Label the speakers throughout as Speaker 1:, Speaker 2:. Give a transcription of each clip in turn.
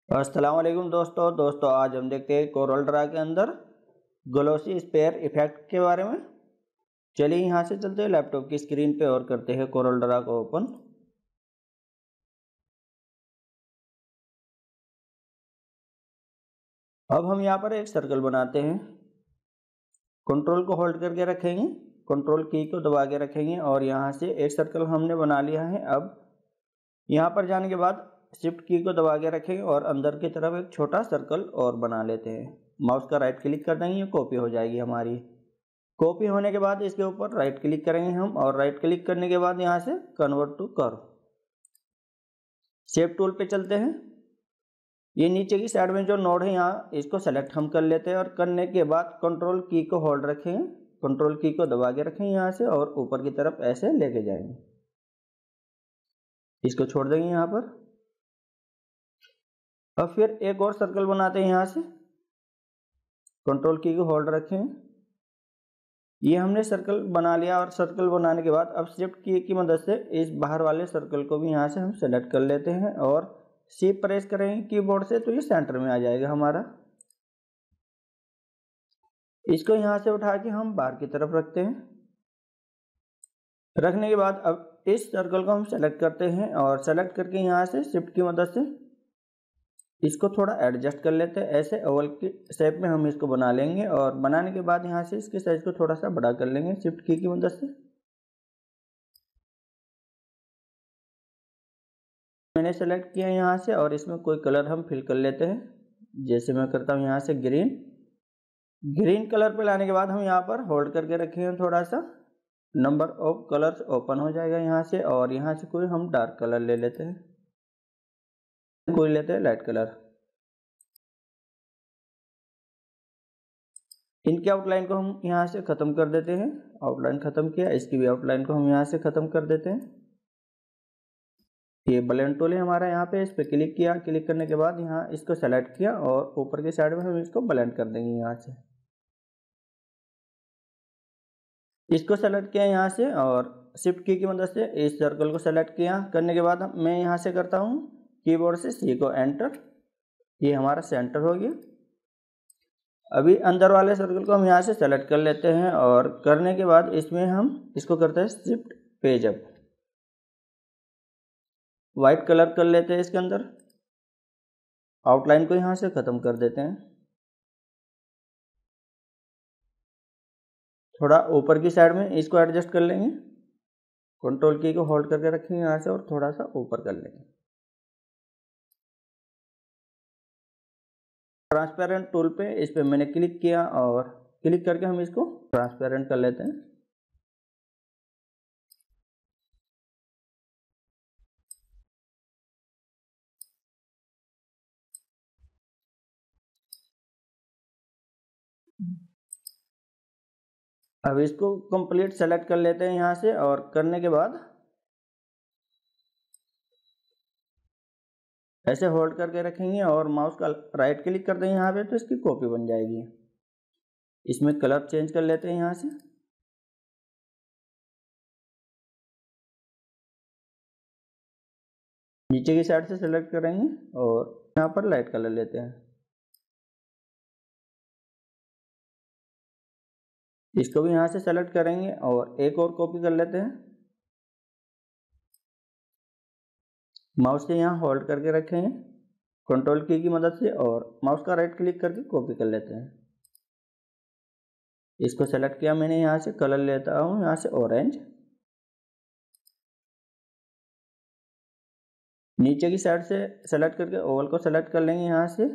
Speaker 1: अस्सलाम वालेकुम दोस्तों आज हम देखते हैं कोरल ड्रा के अंदर ग्लोसी स्पेयर इफेक्ट के बारे में। चलिए यहाँ से चलते हैं लैपटॉप की स्क्रीन पे और करते हैं कोरल ड्रा को ओपन। अब हम यहाँ पर एक सर्कल बनाते हैं। कंट्रोल को होल्ड करके रखेंगे, कंट्रोल की को दबा के रखेंगे और यहाँ से एक सर्कल हमने बना लिया है। अब यहाँ पर जाने के बाद शिफ्ट की को दबा के रखेंगे और अंदर की तरफ एक छोटा सर्कल और बना लेते हैं। माउस का राइट क्लिक कर देंगे, ये कॉपी हो जाएगी हमारी। कॉपी होने के बाद इसके ऊपर राइट क्लिक करेंगे हम और राइट क्लिक करने के बाद यहाँ से convert to curve, shape tool पे चलते हैं। ये नीचे की साइड में जो नोड है यहाँ इसको सेलेक्ट हम कर लेते हैं और करने के बाद कंट्रोल की को होल्ड रखेंगे, कंट्रोल की को दबा के रखेंगे यहाँ से और ऊपर की तरफ ऐसे लेके जाएंगे। इसको छोड़ देंगे यहाँ पर। अब फिर एक और सर्कल बनाते हैं। यहाँ से कंट्रोल की को होल्ड रखें, ये हमने सर्कल बना लिया और सर्कल बनाने के बाद अब शिफ्ट की मदद से इस बाहर वाले सर्कल को भी यहाँ से हम सेलेक्ट कर लेते हैं और शिफ्ट प्रेस करेंगे कीबोर्ड से तो ये सेंटर में आ जाएगा हमारा। इसको यहाँ से उठा के हम बाहर की तरफ रखते हैं। रखने के बाद अब इस सर्कल को हम सेलेक्ट करते हैं और सेलेक्ट करके यहाँ से शिफ्ट की मदद से इसको थोड़ा एडजस्ट कर लेते हैं। ऐसे ओवल की शेप में हम इसको बना लेंगे और बनाने के बाद यहाँ से इसके साइज को थोड़ा सा बड़ा कर लेंगे शिफ्ट की मदद से। मैंने सेलेक्ट किया यहाँ से और इसमें कोई कलर हम फिल कर लेते हैं। जैसे मैं करता हूँ यहाँ से ग्रीन कलर पे लाने के बाद हम यहाँ पर होल्ड करके रखेंगे, थोड़ा सा नंबर ऑफ कलर्स ओपन हो जाएगा यहाँ से और यहाँ से कोई हम डार्क कलर ले लेते हैं, कोई लेते हैं लाइट कलर। इनके आउटलाइन को हम यहाँ से ख़त्म कर देते हैं। आउटलाइन ख़त्म किया, इसकी भी आउटलाइन को हम यहाँ से ख़त्म कर देते हैं। ये ब्लेंड टूल है हमारा, यहाँ पे इस पर क्लिक किया, क्लिक करने के बाद यहाँ इसको सेलेक्ट किया और ऊपर की साइड में हम इसको ब्लेंड कर देंगे। यहाँ से इसको सेलेक्ट किया यहाँ से और शिफ्ट की मदद से इस सर्कल को सेलेक्ट किया। करने के बाद मैं यहाँ से करता हूँ कीबोर्ड से सी को एंटर, ये हमारा सेंटर हो गया। अभी अंदर वाले सर्कल को हम यहाँ से सेलेक्ट कर लेते हैं और करने के बाद इसमें हम इसको करते हैं shift page up, white colour कर लेते हैं इसके अंदर। आउटलाइन को यहाँ से ख़त्म कर देते हैं। थोड़ा ऊपर की साइड में इसको एडजस्ट कर लेंगे, कंट्रोल की को होल्ड करके रखेंगे यहाँ से और थोड़ा सा ऊपर कर लेंगे। ट्रांसपेरेंट टूल पे इस पे मैंने क्लिक किया और क्लिक करके हम इसको ट्रांसपेरेंट कर लेते हैं। अब इसको कंप्लीट सेलेक्ट कर लेते हैं यहाँ से और करने के बाद ऐसे होल्ड करके रखेंगे और माउस का राइट क्लिक कर देंगे यहाँ पे तो इसकी कॉपी बन जाएगी। इसमें कलर चेंज कर लेते हैं यहाँ से। नीचे की साइड से सेलेक्ट करेंगे और यहाँ पर लाइट कलर लेते हैं। इसको भी यहाँ से सेलेक्ट करेंगे और एक और कॉपी कर लेते हैं। माउस से यहाँ होल्ड करके रखेंगे कंट्रोल की मदद से और माउस का राइट क्लिक करके कॉपी कर लेते हैं। इसको सेलेक्ट किया मैंने, यहाँ से कलर लेता हूँ यहाँ से ऑरेंज। नीचे की साइड से सेलेक्ट करके ओवल को सेलेक्ट कर लेंगे यहाँ से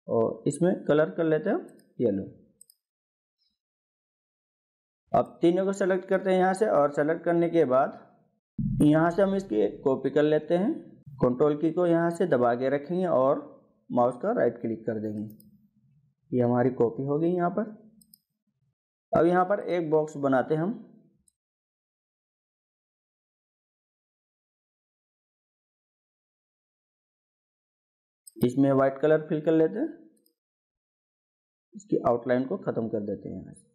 Speaker 1: और इसमें कलर कर लेते हैं येलो। अब तीनों को सेलेक्ट करते हैं यहाँ से और सेलेक्ट करने के बाद यहाँ से हम इसकी कॉपी कर लेते हैं। कंट्रोल की को यहाँ से दबा के रखेंगे और माउस का राइट क्लिक कर देंगे। ये हमारी कॉपी हो गई यहाँ पर। अब यहाँ पर एक बॉक्स बनाते हैं हम। इसमें वाइट कलर फिल कर लेते हैं, इसकी आउटलाइन को ख़त्म कर देते हैं यहाँ से।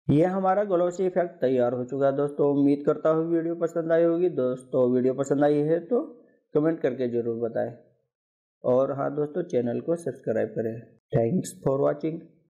Speaker 1: ये हमारा ग्लोसी इफेक्ट तैयार हो चुका है दोस्तों। उम्मीद करता हूँ वीडियो पसंद आई होगी दोस्तों। वीडियो पसंद आई है तो कमेंट करके ज़रूर बताएं और हाँ दोस्तों, चैनल को सब्सक्राइब करें। Thanks for watching.